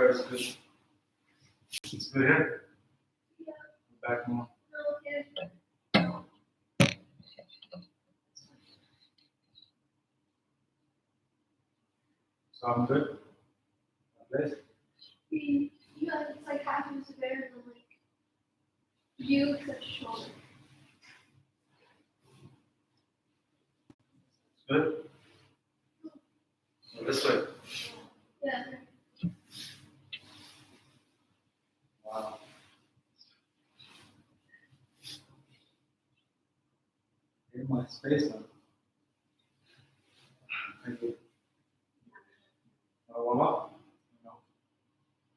there is good. It's good here. Back more. So I'm good. This. Yeah, it's like half of the bear, but like you except shoulder. Good. So this way. Yeah. Wow. In my space now. Thank you. Warm up? No.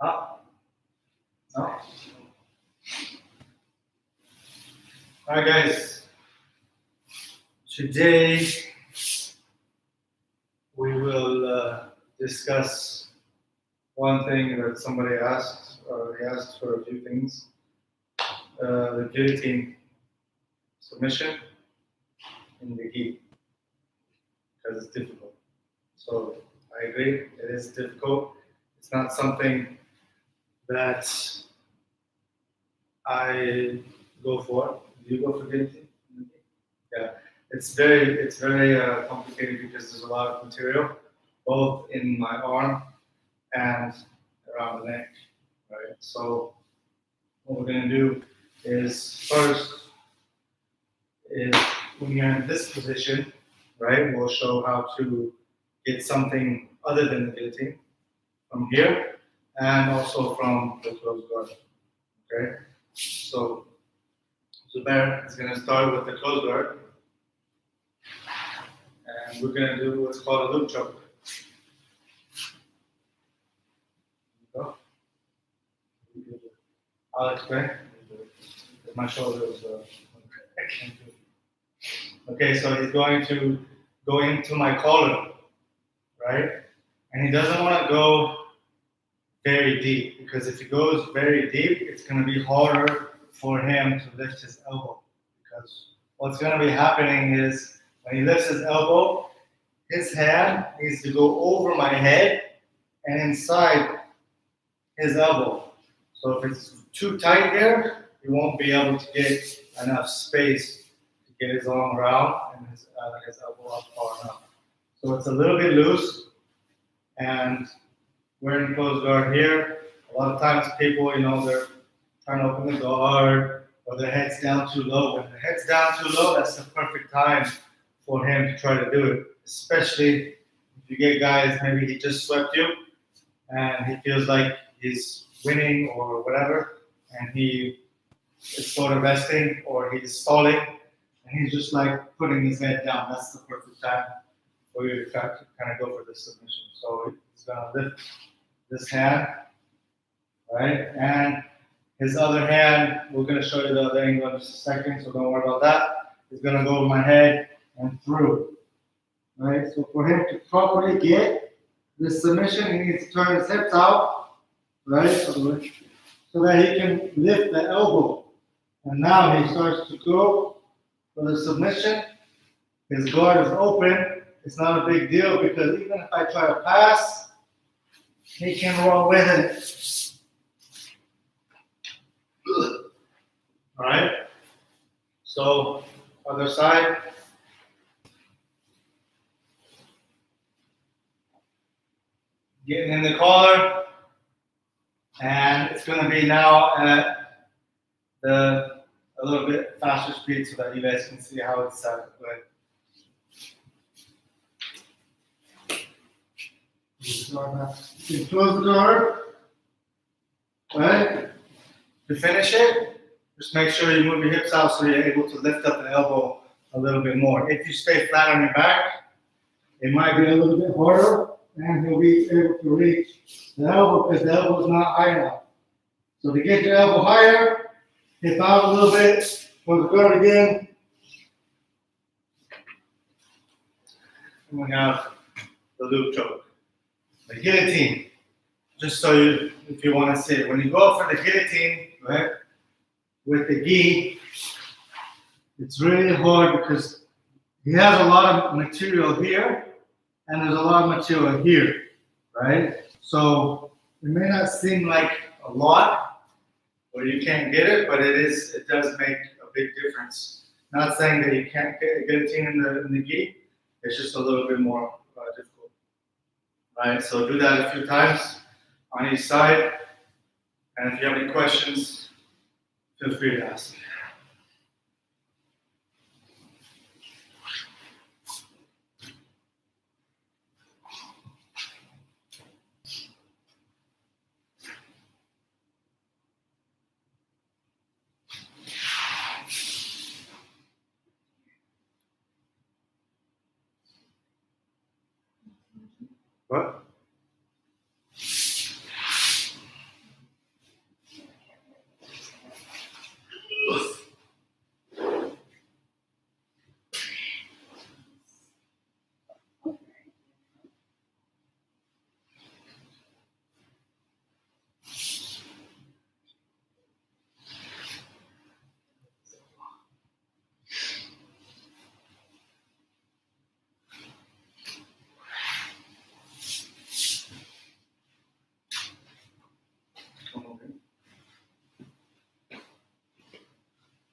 Up? No? Alright guys. Today we will discuss one thing that somebody asked, or he asked for a few things. The guillotine submission in the gi, because it's difficult. So I agree, it is difficult. It's not something that I go for. Do you go for guillotine? Yeah, it's very complicated because there's a lot of material, both in my arm and around the neck, right? So what we're gonna do is first is when you're in this position, right? We'll show how to get something other than the guillotine from here and also from the closed guard. Okay, so Zubair is going to start with the closed guard, and we're going to do what's called a loop choke. I'll explain. My shoulder is. Okay, so he's going to go into my collar, right? And he doesn't want to go very deep, because if he goes very deep, it's going to be harder for him to lift his elbow. Because what's going to be happening is when he lifts his elbow, his hand needs to go over my head and inside his elbow. So if it's too tight there, he won't be able to get enough space to get his arm around and his elbow up far enough. So it's a little bit loose, and we're in closed guard here. A lot of times people, they're trying to open the guard or their head's down too low. When the head's down too low, that's the perfect time for him to try to do it. Especially if you get guys, maybe he just swept you and he feels like he's winning or whatever, and he is sort of resting or he's stalling and he's just like putting his head down. That's the perfect time for you to kind of go for the submission. So he's gonna lift this hand, right? And his other hand, we're gonna show you the other angle in just a second, so don't worry about that. He's gonna go over my head and through, right? So for him to properly get this submission, he needs to turn his hips out, right? So that he can lift the elbow. And now he starts to go for the submission. His guard is open. It's not a big deal, because even if I try to pass, he can roll with it. All right. So other side. Getting in the collar, and it's going to be now at a little bit faster speed so that you guys can see how it's set up. Go ahead. You close the door, right? To finish it, just make sure you move your hips out so you're able to lift up the elbow a little bit more. If you stay flat on your back, it might be a little bit harder, and you'll be able to reach the elbow because the elbow is not high enough. So to get your elbow higher, hip out a little bit, close the guard again. And we have the loop choke. The guillotine, just so you, if you want to see it, when you go for the guillotine, right, with the gi, it's really hard because he has a lot of material here and there's a lot of material here, right? So It may not seem like a lot, or you can't get it, but it does make a big difference. Not saying that you can't get a team in the gi, it's just a little bit more difficult. Right, so do that a few times on each side, and if you have any questions, feel free to ask. What?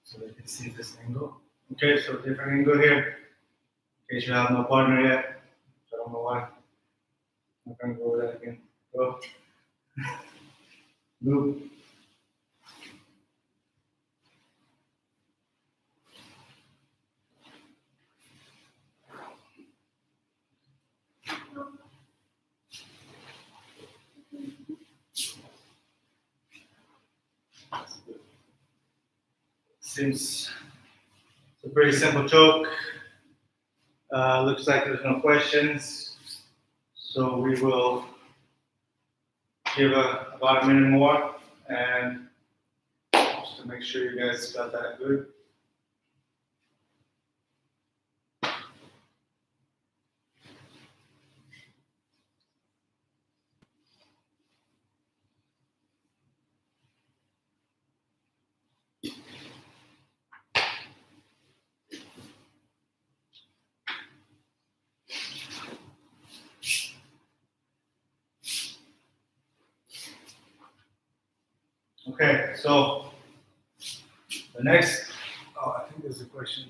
So you can see this angle. Okay, so different angle here. In case you have no partner yet. I don't know why. I'm not gonna go over that again. Go. Loop. Seems it's a pretty simple choke. Looks like there's no questions. So we will give about a minute more, and just to make sure you guys got that good. Okay, so the next, I think there's a question.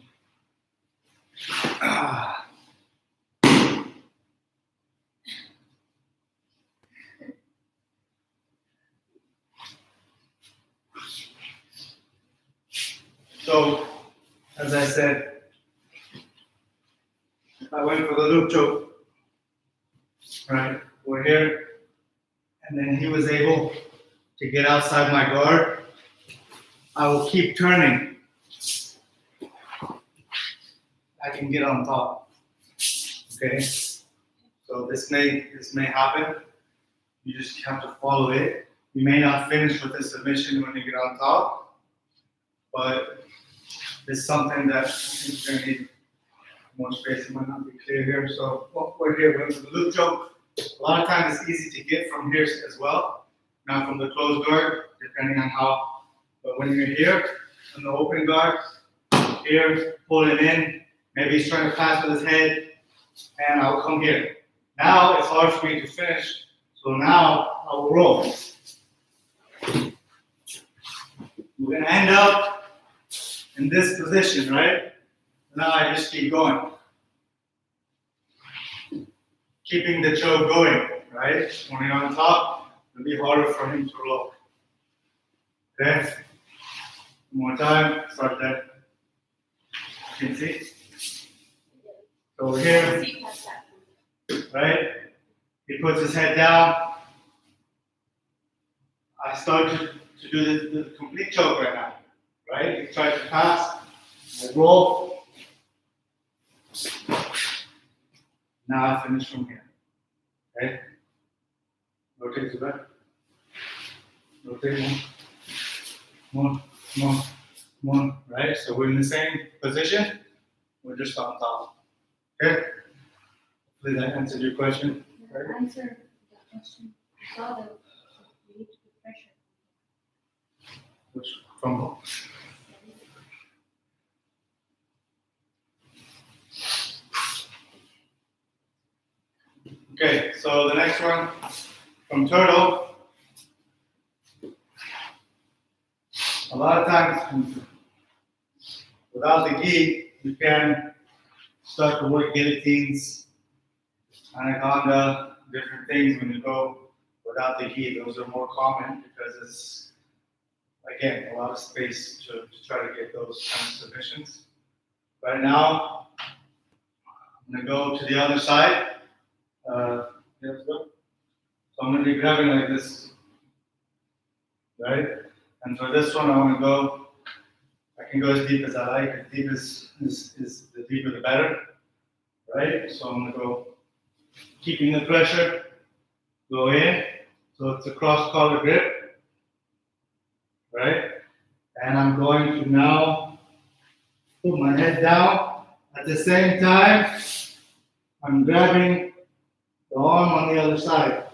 So, as I said, I went for the loop choke, right? We're here, and then he was able to get outside my guard. I will keep turning. I can get on top. Okay, so this may happen. You just have to follow it. You may not finish with the submission when you get on top, but it's something that I think you're gonna need more space. It might not be clear here. So we're here with the loop choke. A lot of times it's easy to get from here as well, not from the closed guard, depending on how. But when you're here in the open guard, here, pull it in. Maybe he's trying to pass with his head, and I'll come here. Now it's hard for me to finish, so now I will roll. We're gonna end up in this position, right? Now I just keep going. Keeping the choke going, right? When you're on top, it'll be harder for him to roll. Okay? One more time, start that. You can see? So here, right? He puts his head down. I start to do the complete choke right now, right? He tries to pass, I roll. Now I finish from here, okay? Rotate to that. Rotate more, right? So we're in the same position, we're just on top, okay? Hopefully that answered your question. Right? Answer the question. You saw that you need to put pressure. Which from Okay, so the next one from turtle, lot of times without the gi, you can start to work guillotines, anaconda, different things when you go without the gi. Those are more common because it's, again, a lot of space to try to get those kind of submissions. Right now, I'm going to go to the other side. Yeah, let's go. So I'm going to be grabbing like this, right? And for this one, I want to go, I can go as deep as I like. As deep as the deeper the better, right? So I'm going to go, keeping the pressure, go in. So it's a cross collar grip, right? And I'm going to now put my head down. At the same time, I'm grabbing the arm on the other side.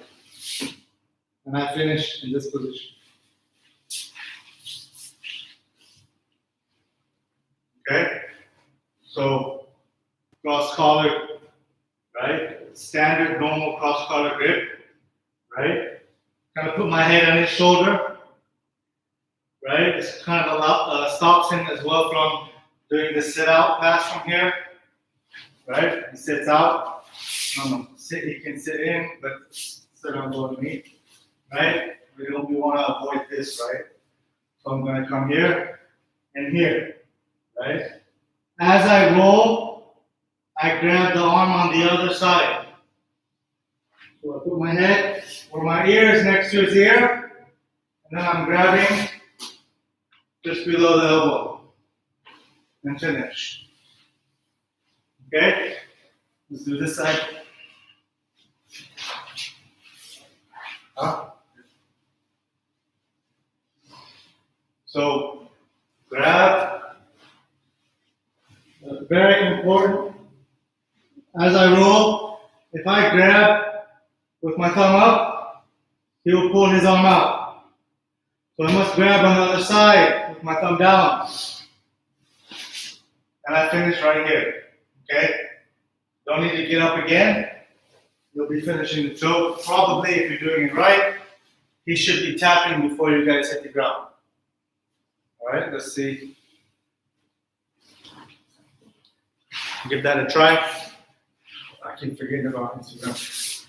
And I finish in this position. Okay? So, cross collar, right? Standard, normal cross collar grip, right? Kind of put my head on his shoulder, right? This kind of stops him as well from doing the sit out pass from here, right? He sits out. No, he can sit in, but sit on below me, right? We want to avoid this, right? So I'm going to come here and here, right? As I roll, I grab the arm on the other side. So I put my head where my ear is next to his ear, and then I'm grabbing just below the elbow and finish. Okay? Let's do this side. So, grab. Very important. As I roll, if I grab with my thumb up, he will pull his arm out. So I must grab on the other side with my thumb down. And I finish right here. Okay? Don't need to get up again. You'll be finishing the choke. Probably, if you're doing it right, he should be tapping before you guys hit the ground. Alright, let's see. Give that a try. I keep forgetting about Instagram.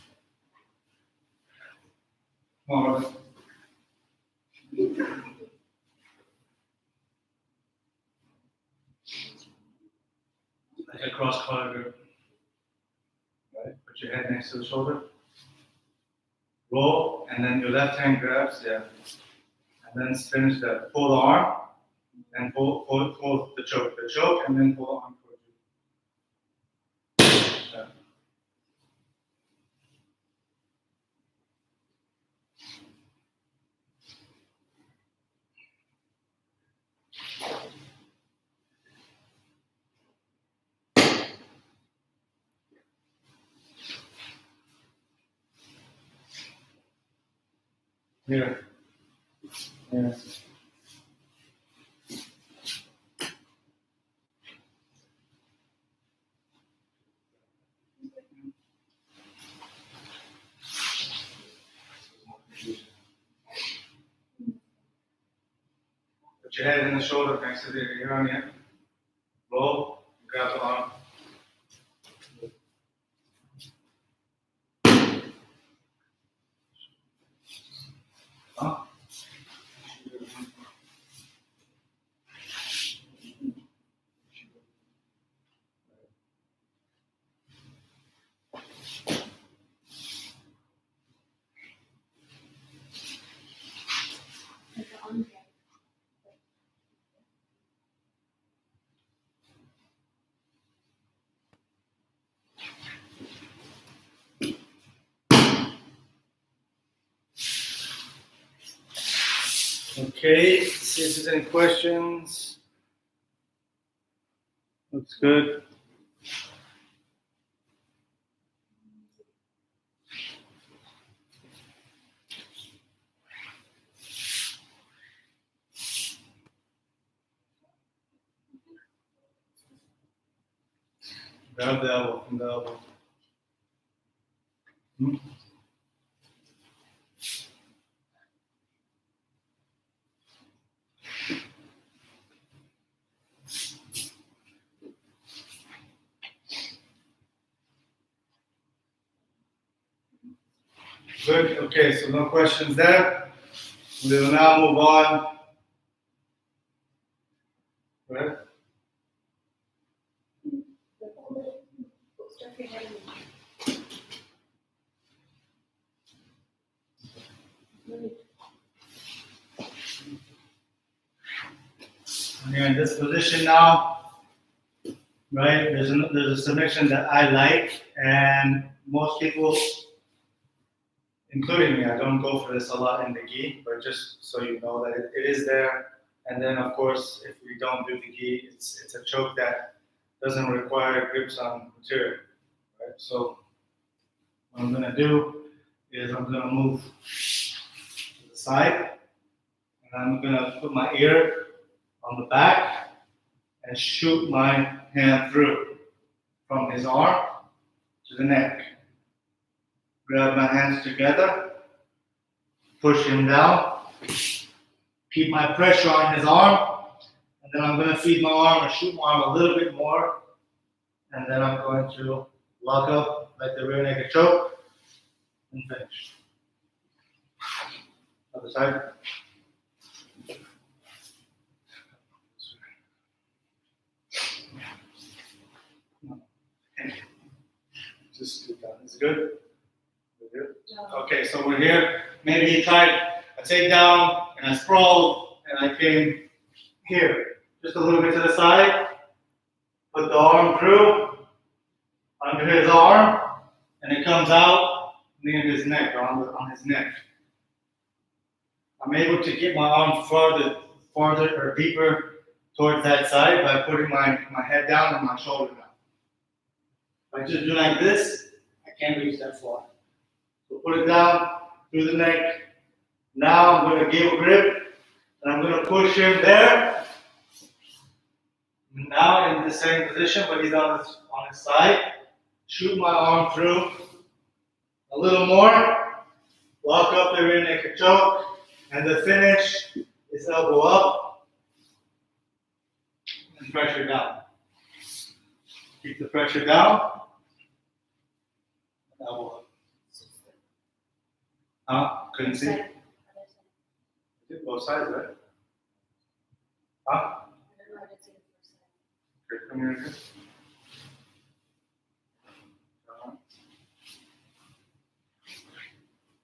Come on, brother. Like a cross collar grip. Right? Put your head next to the shoulder. Roll, and then your left hand grabs, yeah. And then finish that. Pull the arm, and pull the choke. The choke, and then pull the arm towards you. Yeah. Here. Yeah. Put your head in the shoulder next to the ear on you. Roll, grab the arm. Huh? Okay, let's see if there's any questions. Looks good. Grab the elbow from the elbow. Good. Okay, so no questions there. We will now move on. Right? And you're in this position now, right? There's a submission that I like, and most people, including me, I don't go for this a lot in the gi, but just so you know that it is there. And then, of course, if we don't do the gi, it's a choke that doesn't require grips on material, right? So what I'm gonna do is I'm gonna move to the side, and I'm gonna put my ear on the back and shoot my hand through from his arm to the neck. Grab my hands together, push him down, keep my pressure on his arm, and then I'm going to feed my arm and shoot my arm a little bit more, and then I'm going to lock up like the rear naked choke and finish. Other side. Just do that. Is it good? We're good? Okay, so we're here. Maybe he tried a takedown and I sprawled and I came here, just a little bit to the side, put the arm through, under his arm, and it comes out near his neck, or on his neck. I'm able to get my arm farther or deeper towards that side by putting my head down and my shoulder down. If I just do like this, I can't reach that far. So put it down through the neck. Now I'm going to give a grip, and I'm going to push him there. Now in the same position, but he's on his side. Shoot my arm through a little more. Lock up the rear naked choke, and the finish is elbow up and pressure down. Keep the pressure down. Elbow up. Couldn't see? Both sides, right? Okay, come here again.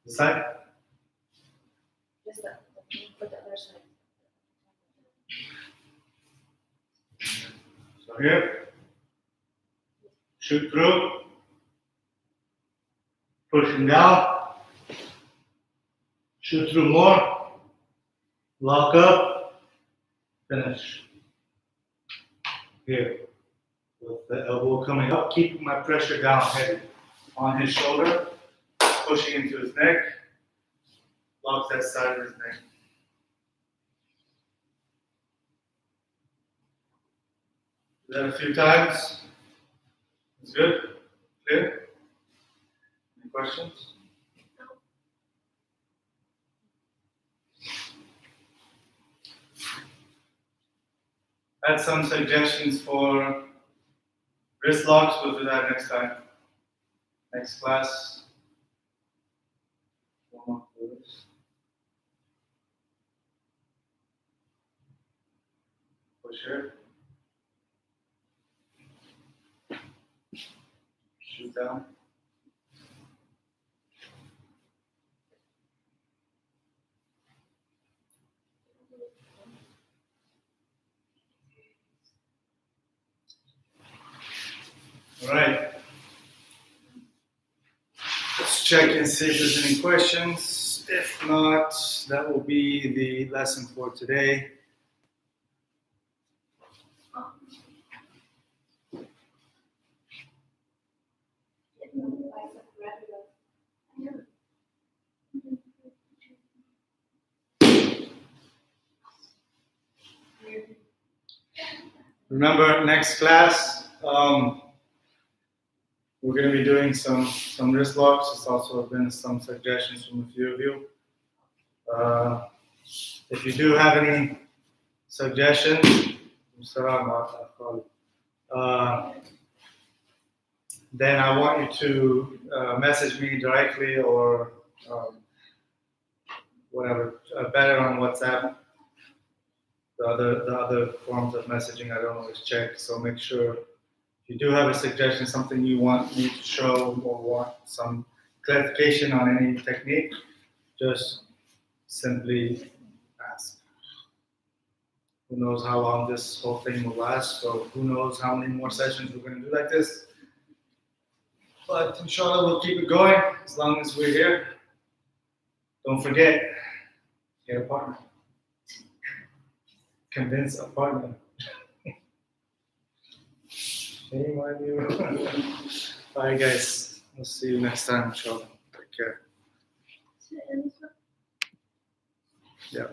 This side? Just put the other side. So here, shoot through, push him down, shoot through more, lock up, finish. Here, with the elbow coming up, keeping my pressure down heavy on his shoulder, pushing into his neck, locks that side of his neck. Do that a few times. It's good? Clear? Any questions? I had some suggestions for wrist locks. We'll do that next time. Next class. One more for this. Push here. Shoot down. All right. Let's check and see if there's any questions. If not, that will be the lesson for today. Remember, next class, we're going to be doing some wrist locks. There's also been some suggestions from a few of you. If you do have any suggestions, then I want you to message me directly or whatever, better on WhatsApp. The other forms of messaging I don't always check, so make sure if you do have a suggestion, something you want me to show or want some clarification on any technique, just simply ask. Who knows how long this whole thing will last, so who knows how many more sessions we're going to do like this. But inshallah, we'll keep it going as long as we're here. Don't forget, get a partner. Convince a partner. Shame on you. Bye, guys. We'll see you next time, inshallah. Take care. Should I end this one? Yeah.